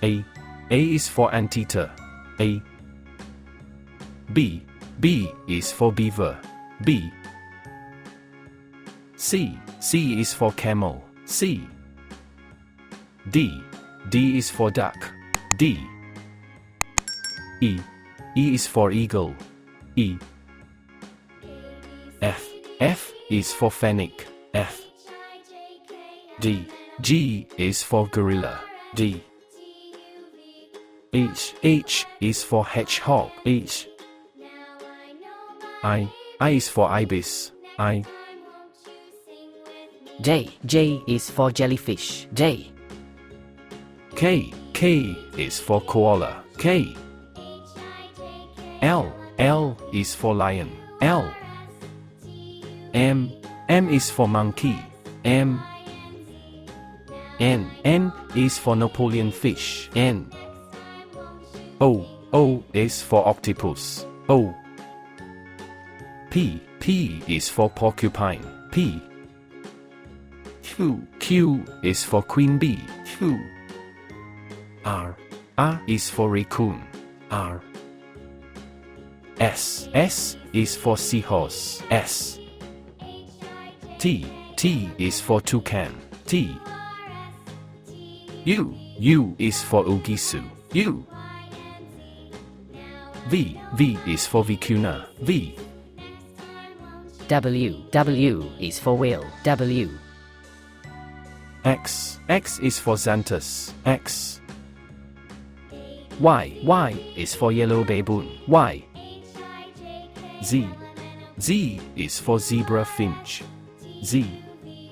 A is for anteater. A. B is for beaver. B. C is for camel. C. D is for duck. D. E is for eagle. E. F is for fennec. F. G is for gorilla. D. H is for hedgehog. H. I is for ibis. I. J is for jellyfish. J. K is for koala. K. L is for lion. L. M is for monkey. M. N is for Napoleon fish. N. O is for octopus. O. P is for porcupine. P. Q is for queen bee. Q. R is for raccoon. R. S is for seahorse. S. T is for toucan. T. U is for ugisu. U. V is for vicuna. V. W is for whale. W. X is for xanthus. X. Y is for yellow baboon. Y. Z is for zebra finch. Z.